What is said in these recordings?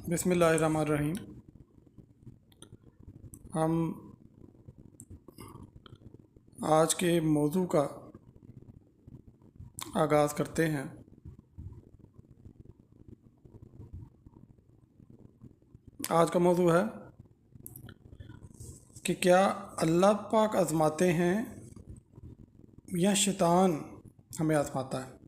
بسم اللہ الرحمن الرحیم۔ ہم آج کے موضوع کا آغاز کرتے ہیں۔ آج کا موضوع ہے کہ کیا اللہ پاک آزماتے ہیں یا شیطان ہمیں آزماتا ہے؟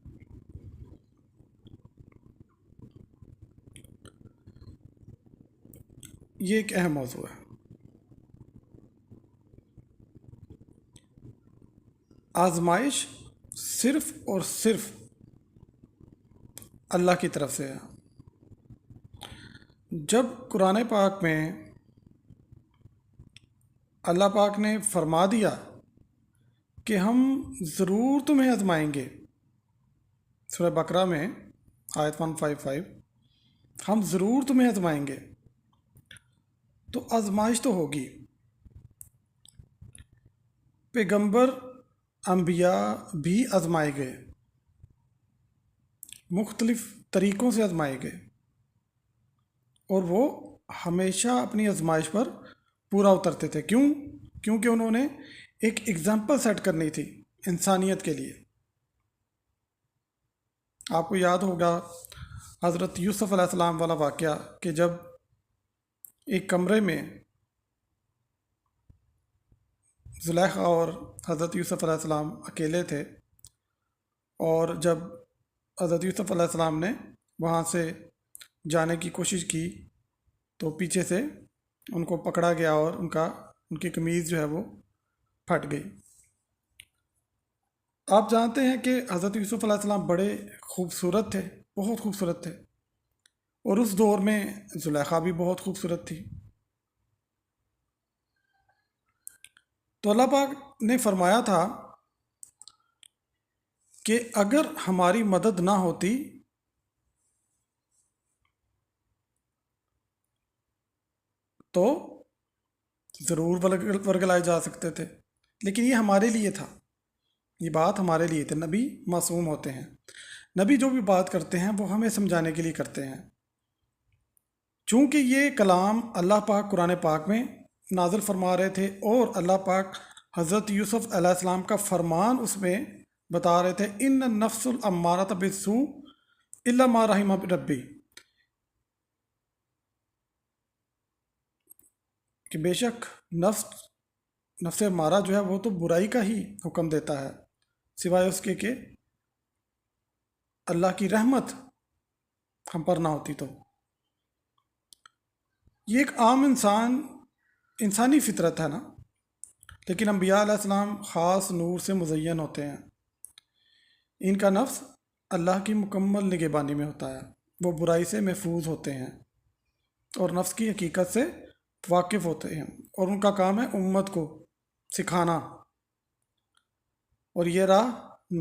یہ ایک اہم موضوع ہے۔ آزمائش صرف اور صرف اللہ کی طرف سے ہے۔ جب قرآن پاک میں اللہ پاک نے فرما دیا کہ ہم ضرور تمہیں آزمائیں گے، سورہ بقرہ میں آیت 155، ہم ضرور تمہیں آزمائیں گے، تو آزمائش تو ہوگی۔ پیغمبر انبیاء بھی آزمائے گئے، مختلف طریقوں سے آزمائے گئے، اور وہ ہمیشہ اپنی آزمائش پر پورا اترتے تھے۔ کیونکہ انہوں نے ایک ایگزامپل سیٹ کرنی تھی انسانیت کے لیے۔ آپ کو یاد ہوگا حضرت یوسف علیہ السلام والا واقعہ کہ جب ایک کمرے میں زلیخا اور حضرت یوسف علیہ السلام اکیلے تھے، اور جب حضرت یوسف علیہ السلام نے وہاں سے جانے کی کوشش کی تو پیچھے سے ان کو پکڑا گیا اور ان کی قمیض جو ہے وہ پھٹ گئی۔ آپ جانتے ہیں کہ حضرت یوسف علیہ السلام بڑے خوبصورت تھے، بہت خوبصورت تھے، اور اس دور میں زلیخا بھی بہت خوبصورت تھی۔ تو اللہ پاک نے فرمایا تھا کہ اگر ہماری مدد نہ ہوتی تو ضرور ورگلائے جا سکتے تھے، لیکن یہ ہمارے لیے تھا، یہ بات ہمارے لیے تھی۔ نبی معصوم ہوتے ہیں، نبی جو بھی بات کرتے ہیں وہ ہمیں سمجھانے کے لیے کرتے ہیں۔ چونکہ یہ کلام اللہ پاک قرآن پاک میں نازل فرما رہے تھے، اور اللہ پاک حضرت یوسف علیہ السلام کا فرمان اس میں بتا رہے تھے، ان النفس الامارۃ بالسوء الا ما رحم ربی، کہ بے شک نفس امارہ جو ہے وہ تو برائی کا ہی حکم دیتا ہے، سوائے اس کے کہ اللہ کی رحمت ہم پر نہ ہوتی تو۔ یہ ایک عام انسانی فطرت ہے نا، لیکن انبیاء علیہ السلام خاص نور سے مزین ہوتے ہیں۔ ان کا نفس اللہ کی مکمل نگہبانی میں ہوتا ہے، وہ برائی سے محفوظ ہوتے ہیں اور نفس کی حقیقت سے واقف ہوتے ہیں، اور ان کا کام ہے امت کو سکھانا، اور یہ راہ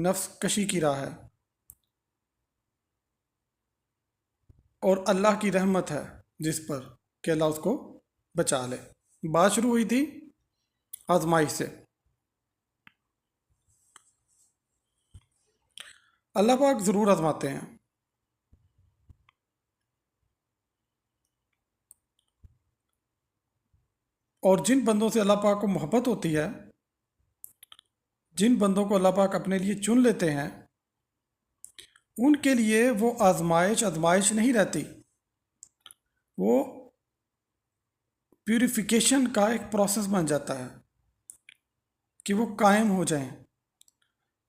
نفس کشی کی راہ ہے، اور اللہ کی رحمت ہے جس پر کہ اللہ اس کو بچا لے۔ بات شروع ہوئی تھی آزمائش سے۔ اللہ پاک ضرور آزماتے ہیں، اور جن بندوں سے اللہ پاک کو محبت ہوتی ہے، جن بندوں کو اللہ پاک اپنے لیے چن لیتے ہیں، ان کے لیے وہ آزمائش نہیں رہتی، وہ پیوریفیکیشن کا ایک پروسیس بن جاتا ہے کہ وہ قائم ہو جائیں،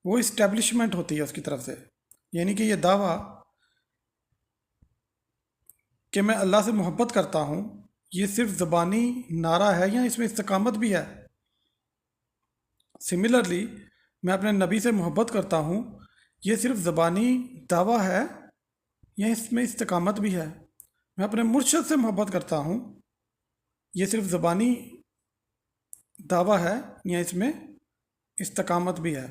وہ اسٹیبلشمنٹ ہوتی ہے اس کی طرف سے۔ یعنی کہ یہ دعویٰ کہ میں اللہ سے محبت کرتا ہوں، یہ صرف زبانی نعرہ ہے یا اس میں استقامت بھی ہے؟ سملرلی میں اپنے نبی سے محبت کرتا ہوں، یہ صرف زبانی دعویٰ ہے یا اس میں استقامت بھی ہے؟ میں اپنے مرشد سے محبت کرتا ہوں، یہ صرف زبانی دعویٰ ہے یا اس میں استقامت بھی ہے؟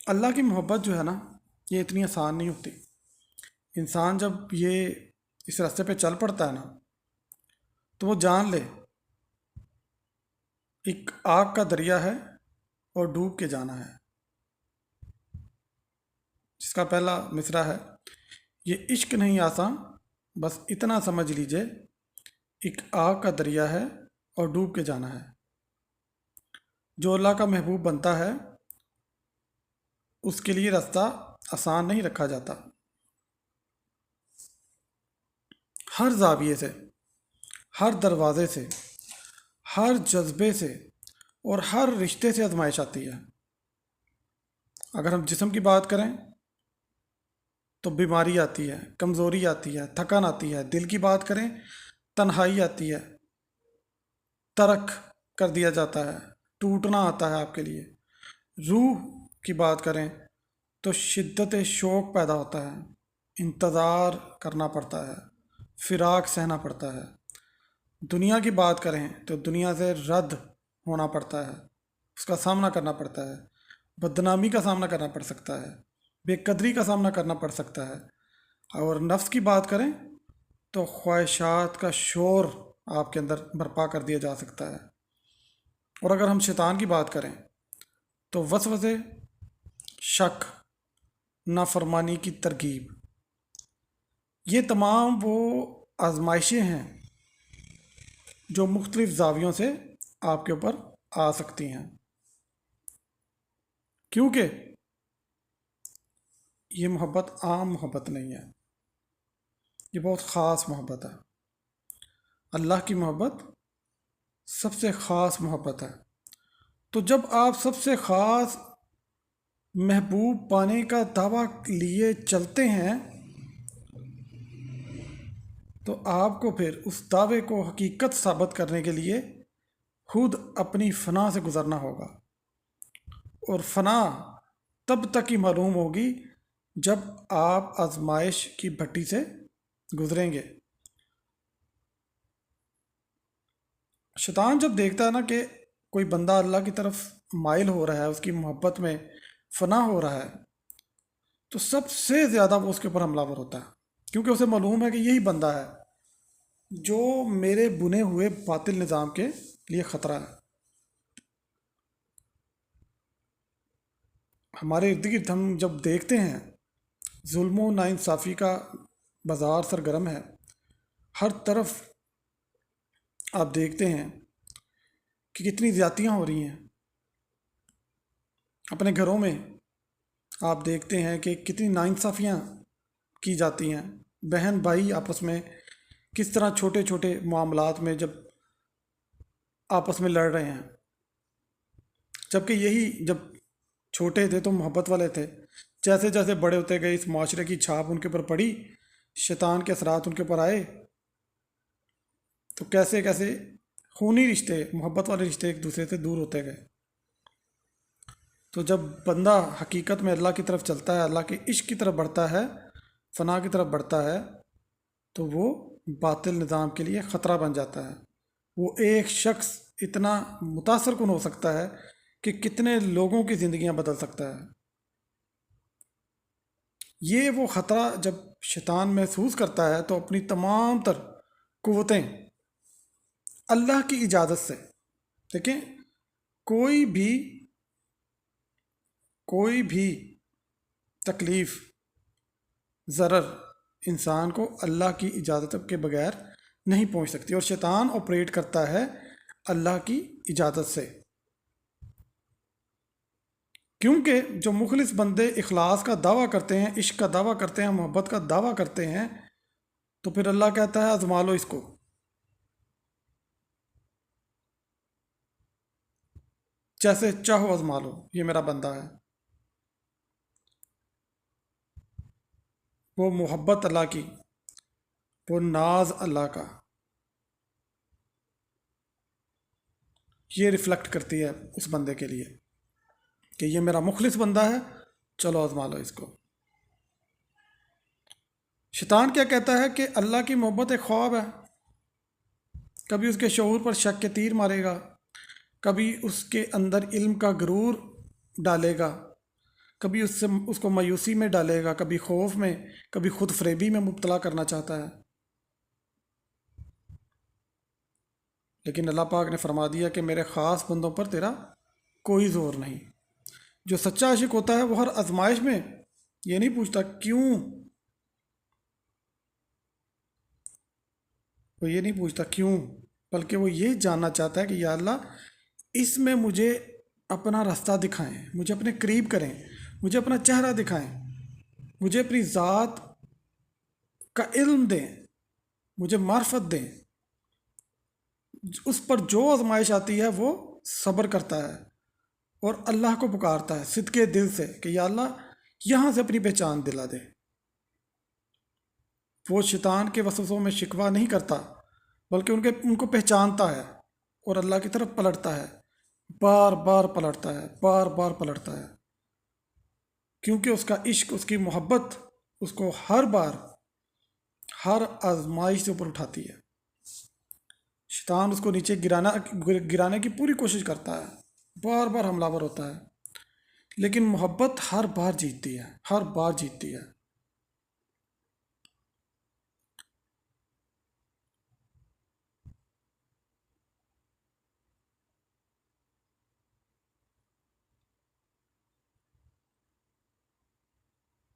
اللہ کی محبت جو ہے نا، یہ اتنی آسان نہیں ہوتی۔ انسان جب یہ اس راستے پہ چل پڑتا ہے نا، تو وہ جان لے ایک آگ کا دریا ہے اور ڈوب کے جانا ہے، جس کا پہلا مصرعہ ہے، یہ عشق نہیں آساں، بس اتنا سمجھ لیجئے، ایک آگ کا دریا ہے اور ڈوب کے جانا ہے۔ جو اللہ کا محبوب بنتا ہے اس کے لیے راستہ آسان نہیں رکھا جاتا۔ ہر زاویے سے، ہر دروازے سے، ہر جذبے سے اور ہر رشتے سے آزمائش آتی ہے۔ اگر ہم جسم کی بات کریں تو بیماری آتی ہے، کمزوری آتی ہے، تھکن آتی ہے۔ دل کی بات کریں، تنہائی آتی ہے، ترک کر دیا جاتا ہے، ٹوٹنا آتا ہے آپ کے لیے۔ روح کی بات کریں تو شدت شوق پیدا ہوتا ہے، انتظار کرنا پڑتا ہے، فراق سہنا پڑتا ہے۔ دنیا کی بات کریں تو دنیا سے رد ہونا پڑتا ہے، اس کا سامنا کرنا پڑتا ہے، بدنامی کا سامنا کرنا پڑ سکتا ہے، بے قدری کا سامنا کرنا پڑ سکتا ہے۔ اور نفس کی بات کریں تو خواہشات کا شور آپ کے اندر برپا کر دیا جا سکتا ہے۔ اور اگر ہم شیطان کی بات کریں تو وسوسے، شک، نافرمانی کی ترغیب، یہ تمام وہ آزمائشیں ہیں جو مختلف زاویوں سے آپ کے اوپر آ سکتی ہیں، کیونکہ یہ محبت عام محبت نہیں ہے، یہ بہت خاص محبت ہے۔ اللہ کی محبت سب سے خاص محبت ہے۔ تو جب آپ سب سے خاص محبوب پانے کا دعویٰ لیے چلتے ہیں تو آپ کو پھر اس دعوے کو حقیقت ثابت کرنے کے لیے خود اپنی فنا سے گزرنا ہوگا، اور فنا تب تک ہی معلوم ہوگی جب آپ آزمائش کی بھٹی سے گزریں گے۔ شیطان جب دیکھتا ہے نا کہ کوئی بندہ اللہ کی طرف مائل ہو رہا ہے، اس کی محبت میں فنا ہو رہا ہے، تو سب سے زیادہ وہ اس کے اوپر حملہ ور ہوتا ہے، کیونکہ اسے معلوم ہے کہ یہی بندہ ہے جو میرے بنے ہوئے باطل نظام کے لیے خطرہ ہے۔ ہمارے ارد گرد ہم جب دیکھتے ہیں ظلم و ناانصافی کا بازار سرگرم ہے، ہر طرف آپ دیکھتے ہیں کہ کتنی زیادتیاں ہو رہی ہیں۔ اپنے گھروں میں آپ دیکھتے ہیں کہ کتنی ناانصافیاں کی جاتی ہیں، بہن بھائی آپس میں کس طرح چھوٹے چھوٹے معاملات میں جب آپس میں لڑ رہے ہیں، جبکہ یہی جب چھوٹے تھے تو محبت والے تھے۔ جیسے جیسے بڑے ہوتے گئے، اس معاشرے کی چھاپ ان کے اوپر پڑی، شیطان کے اثرات ان کے اوپر آئے، تو کیسے کیسے خونی رشتے، محبت والے رشتے ایک دوسرے سے دور ہوتے گئے۔ تو جب بندہ حقیقت میں اللہ کی طرف چلتا ہے، اللہ کے عشق کی طرف بڑھتا ہے، فنا کی طرف بڑھتا ہے، تو وہ باطل نظام کے لیے خطرہ بن جاتا ہے۔ وہ ایک شخص اتنا متاثر کن ہو سکتا ہے کہ کتنے لوگوں کی زندگیاں بدل سکتا ہے۔ یہ وہ خطرہ جب شیطان محسوس کرتا ہے تو اپنی تمام تر قوتیں اللہ کی اجازت سے، دیکھیں، کوئی بھی تکلیف، ضرر انسان کو اللہ کی اجازت کے بغیر نہیں پہنچ سکتی، اور شیطان آپریٹ کرتا ہے اللہ کی اجازت سے، کیونکہ جو مخلص بندے اخلاص کا دعویٰ کرتے ہیں، عشق کا دعویٰ کرتے ہیں، محبت کا دعویٰ کرتے ہیں، تو پھر اللہ کہتا ہے آزما لو اس کو، جیسے چاہو آزما لو، یہ میرا بندہ ہے۔ وہ محبت اللہ کی، وہ ناز اللہ کا، یہ ریفلیکٹ کرتی ہے اس بندے کے لیے کہ یہ میرا مخلص بندہ ہے، چلو آزما لو اس کو۔ شیطان کیا کہتا ہے کہ اللہ کی محبت ایک خواب ہے، کبھی اس کے شعور پر شک کے تیر مارے گا، کبھی اس کے اندر علم کا غرور ڈالے گا، کبھی اس کو مایوسی میں ڈالے گا، کبھی خوف میں، کبھی خود فریبی میں مبتلا کرنا چاہتا ہے۔ لیکن اللہ پاک نے فرما دیا کہ میرے خاص بندوں پر تیرا کوئی زور نہیں۔ جو سچا عاشق ہوتا ہے وہ ہر آزمائش میں یہ نہیں پوچھتا کیوں وہ یہ نہیں پوچھتا کیوں، بلکہ وہ یہ جاننا چاہتا ہے کہ یا اللہ اس میں مجھے اپنا راستہ دکھائیں، مجھے اپنے قریب کریں، مجھے اپنا چہرہ دکھائیں، مجھے اپنی ذات کا علم دیں، مجھے معرفت دیں۔ اس پر جو آزمائش آتی ہے وہ صبر کرتا ہے اور اللہ کو پکارتا ہے صدقے دل سے کہ یا اللہ یہاں سے اپنی پہچان دلا دے۔ وہ شیطان کے وسوسوں میں شکوہ نہیں کرتا، بلکہ ان کو پہچانتا ہے اور اللہ کی طرف پلٹتا ہے، بار بار پلٹتا ہے، بار بار پلٹتا ہے، کیونکہ اس کا عشق، اس کی محبت اس کو ہر بار ہر آزمائش سے اوپر اٹھاتی ہے۔ شیطان اس کو نیچے گرانے کی پوری کوشش کرتا ہے، بار بار حملہ آور ہوتا ہے، لیکن محبت ہر بار جیتتی ہے، ہر بار جیتتی ہے۔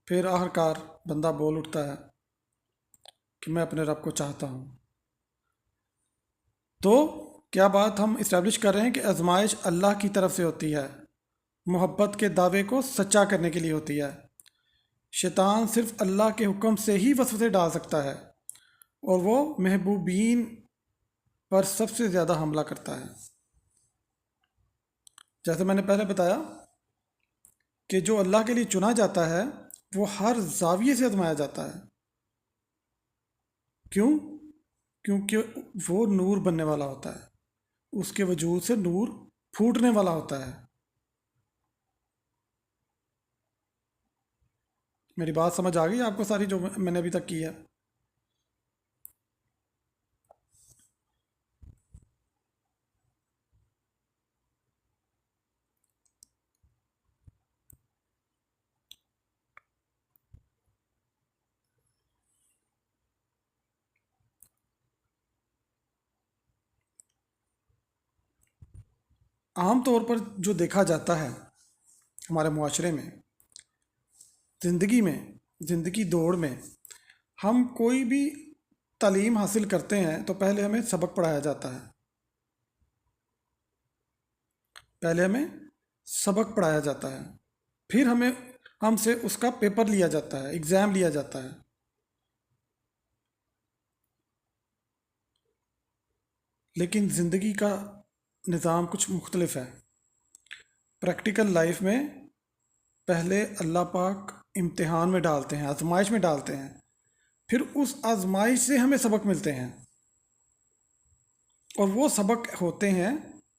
پھر آخرکار بندہ بول اٹھتا ہے کہ میں اپنے رب کو چاہتا ہوں۔ تو کیا بات ہم اسٹیبلش کر رہے ہیں کہ آزمائش اللہ کی طرف سے ہوتی ہے، محبت کے دعوے کو سچا کرنے کے لیے ہوتی ہے۔ شیطان صرف اللہ کے حکم سے ہی وسوسے ڈال سکتا ہے، اور وہ محبوبین پر سب سے زیادہ حملہ کرتا ہے۔ جیسے میں نے پہلے بتایا کہ جو اللہ کے لیے چنا جاتا ہے وہ ہر زاویے سے آزمایا جاتا ہے۔ کیوں؟ کیونکہ وہ نور بننے والا ہوتا ہے، اس کے وجود سے نور پھوٹنے والا ہوتا ہے۔ میری بات سمجھ آ گئی آپ کو ساری جو میں نے ابھی تک کی ہے؟ عام طور پر جو دیکھا جاتا ہے ہمارے معاشرے میں، زندگی میں، زندگی دوڑ میں، ہم کوئی بھی تعلیم حاصل کرتے ہیں تو پہلے ہمیں سبق پڑھایا جاتا ہے، پہلے ہمیں سبق پڑھایا جاتا ہے، پھر ہم سے اس کا پیپر لیا جاتا ہے، ایگزام لیا جاتا ہے۔ لیکن زندگی کا نظام کچھ مختلف ہے۔ پریکٹیکل لائف میں پہلے اللہ پاک امتحان میں ڈالتے ہیں، آزمائش میں ڈالتے ہیں، پھر اس آزمائش سے ہمیں سبق ملتے ہیں، اور وہ سبق ہوتے ہیں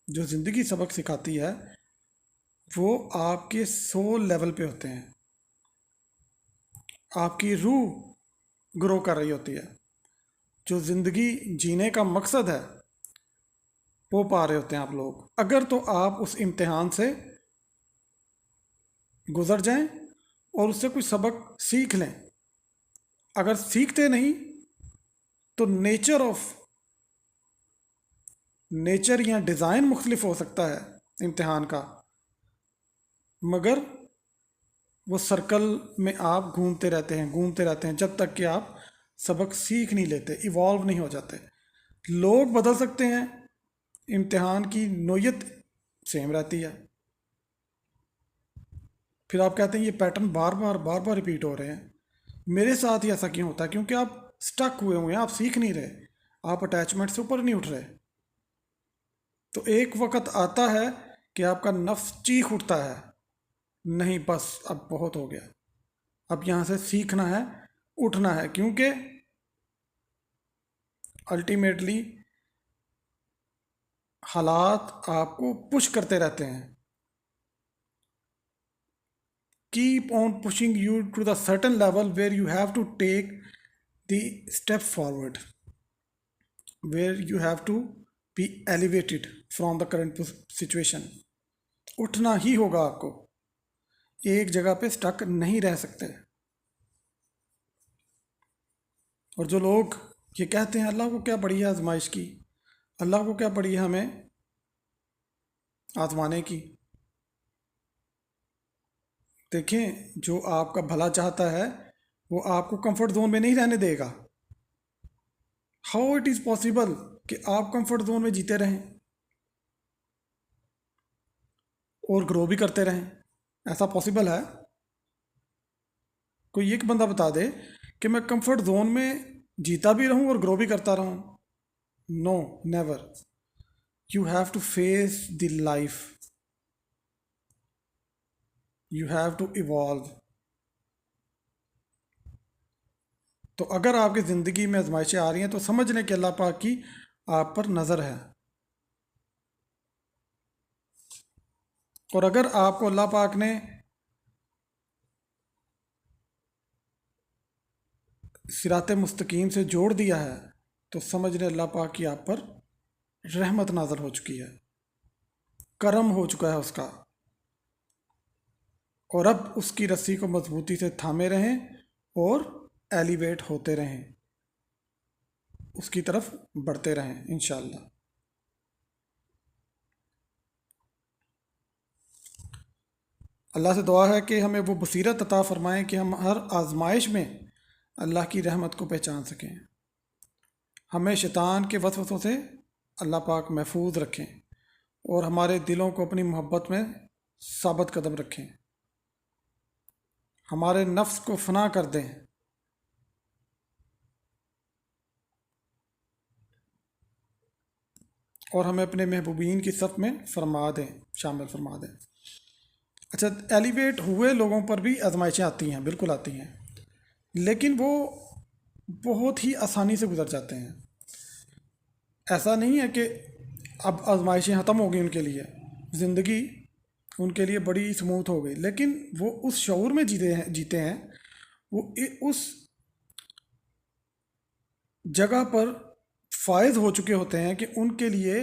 جو زندگی سبق سکھاتی ہے، وہ آپ کے سول لیول پہ ہوتے ہیں، آپ کی روح گرو کر رہی ہوتی ہے، جو زندگی جینے کا مقصد ہے وہ پا رہے ہوتے ہیں آپ لوگ، اگر تو آپ اس امتحان سے گزر جائیں اور اس سے کوئی سبق سیکھ لیں۔ اگر سیکھتے نہیں تو نیچر یا ڈیزائن مختلف ہو سکتا ہے امتحان کا، مگر وہ سرکل میں آپ گھومتے رہتے ہیں جب تک کہ آپ سبق سیکھ نہیں لیتے، ایوالو نہیں ہو جاتے۔ لوگ بدل سکتے ہیں، امتحان کی نوعیت سیم رہتی ہے۔ پھر آپ کہتے ہیں یہ پیٹرن بار بار ریپیٹ ہو رہے ہیں، میرے ساتھ ہی ایسا کیوں ہوتا ہے؟ کیونکہ آپ سٹک ہوئے ہیں، آپ سیکھ نہیں رہے، آپ اٹیچمنٹ سے اوپر نہیں اٹھ رہے۔ تو ایک وقت آتا ہے کہ آپ کا نفس چیخ اٹھتا ہے، نہیں بس اب بہت ہو گیا، اب یہاں سے سیکھنا ہے، اٹھنا ہے، کیونکہ الٹیمیٹلی حالات آپ کو پش کرتے رہتے ہیں، keep on pushing you to the certain level where you have to take the step forward, where you have to be elevated from the current situation۔ اٹھنا ہی ہوگا آپ کو، ایک جگہ پہ سٹک نہیں رہ سکتے۔ اور جو لوگ یہ کہتے ہیں اللہ کو کیا پڑی ہے آزمائش کی، اللہ کو کیا پڑی ہے ہمیں آزمانے کی، دیکھیں جو آپ کا بھلا چاہتا ہے وہ آپ کو کمفرٹ زون میں نہیں رہنے دے گا، ہاؤ اٹ از پاسبل کہ آپ کمفرٹ زون میں جیتے رہیں اور گرو بھی کرتے رہیں؟ ایسا پاسبل ہے؟ کوئی ایک بندہ بتا دے کہ میں کمفرٹ زون میں جیتا بھی رہوں اور گرو بھی کرتا رہوں. No, never. You have to face the life, you have to evolve. تو اگر آپ کی زندگی میں آزمائشیں آ رہی ہیں تو سمجھ لیں کہ اللہ پاک کی آپ پر نظر ہے. اور اگر آپ کو اللہ پاک نے صراط مستقیم سے جوڑ دیا ہے تو سمجھ لیں اللہ پاک کی آپ پر رحمت نازل ہو چکی ہے، کرم ہو چکا ہے اس کا. اور اب اس کی رسی کو مضبوطی سے تھامے رہیں اور ایلیویٹ ہوتے رہیں، اس کی طرف بڑھتے رہیں انشاءاللہ. اللہ سے دعا ہے کہ ہمیں وہ بصیرت عطا فرمائیں کہ ہم ہر آزمائش میں اللہ کی رحمت کو پہچان سکیں. ہمیں شیطان کے وسوسوں سے اللہ پاک محفوظ رکھیں اور ہمارے دلوں کو اپنی محبت میں ثابت قدم رکھیں. ہمارے نفس کو فنا کر دیں اور ہمیں اپنے محبوبین کی صف میں فرما دیں، شامل فرما دیں. اچھا، ایلیویٹ ہوئے لوگوں پر بھی آزمائشیں آتی ہیں، بالکل آتی ہیں، لیکن وہ بہت ہی آسانی سے گزر جاتے ہیں. ایسا نہیں ہے کہ اب آزمائشیں ختم ہو گئی ان کے لیے، زندگی ان کے لیے بڑی سموتھ ہو گئی، لیکن وہ اس شعور میں جیتے ہیں، وہ اس جگہ پر فائز ہو چکے ہوتے ہیں کہ ان کے لیے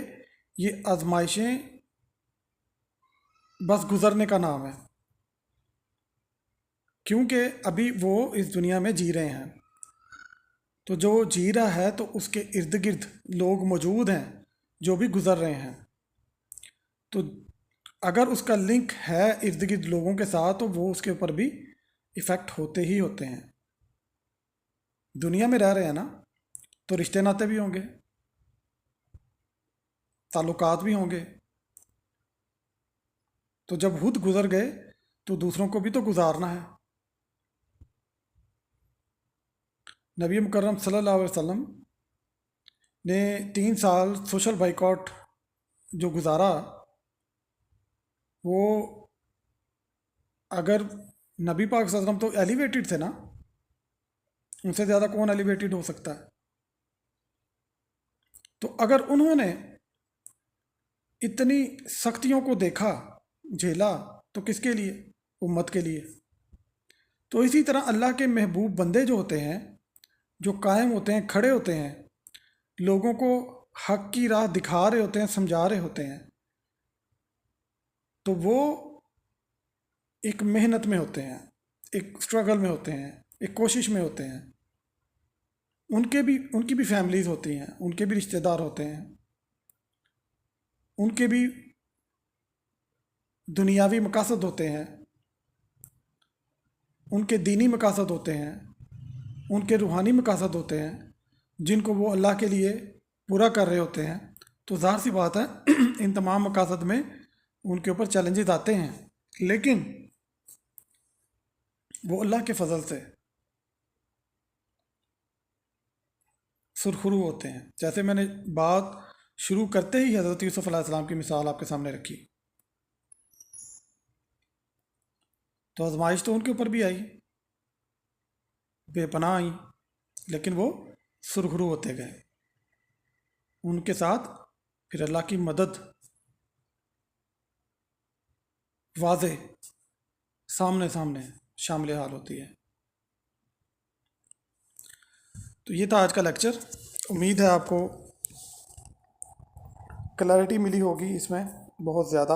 یہ آزمائشیں بس گزرنے کا نام ہے، کیونکہ ابھی وہ اس دنیا میں جی رہے ہیں. تو جو جی رہا ہے تو اس کے ارد گرد لوگ موجود ہیں جو بھی گزر رہے ہیں. تو اگر اس کا لنک ہے ارد گرد لوگوں کے ساتھ تو وہ اس کے اوپر بھی ایفیکٹ ہوتے ہی ہوتے ہیں. دنیا میں رہ رہے ہیں نا، تو رشتے ناتے بھی ہوں گے، تعلقات بھی ہوں گے. تو جب خود گزر گئے تو دوسروں کو بھی تو گزارنا ہے. نبی مکرم صلی اللہ علیہ وسلم نے 3 سال سوشل بائیکاٹ جو گزارا، وہ اگر نبی پاک صلی اللہ علیہ وسلم تو ایلیویٹڈ تھے نا، ان سے زیادہ کون ایلیویٹڈ ہو سکتا ہے؟ تو اگر انہوں نے اتنی سختیوں کو دیکھا، جھیلا، تو کس کے لیے؟ امت کے لیے. تو اسی طرح اللہ کے محبوب بندے جو ہوتے ہیں، جو قائم ہوتے ہیں، کھڑے ہوتے ہیں، لوگوں کو حق کی راہ دکھا رہے ہوتے ہیں، سمجھا رہے ہوتے ہیں، تو وہ ایک محنت میں ہوتے ہیں، ایک اسٹرگل میں ہوتے ہیں، ایک کوشش میں ہوتے ہیں. ان کی بھی فیملیز ہوتی ہیں، ان کے بھی رشتہ دار ہوتے ہیں، ان کے بھی دنیاوی مقاصد ہوتے ہیں، ان کے دینی مقاصد ہوتے ہیں، ان کے روحانی مقاصد ہوتے ہیں، جن کو وہ اللہ کے لیے پورا کر رہے ہوتے ہیں. تو ظاہر سی بات ہے ان تمام مقاصد میں ان کے اوپر چیلنجز آتے ہیں، لیکن وہ اللہ کے فضل سے سرخرو ہوتے ہیں. جیسے میں نے بات شروع کرتے ہی حضرت یوسف علیہ السلام کی مثال آپ کے سامنے رکھی، تو آزمائش تو ان کے اوپر بھی آئی، بے پناہ آئی، لیکن وہ سرخرو ہوتے گئے. ان کے ساتھ پھر اللہ کی مدد واضح سامنے شامل حال ہوتی ہے. تو یہ تھا آج کا لیکچر. امید ہے آپ کو کلیئرٹی ملی ہوگی اس میں بہت زیادہ.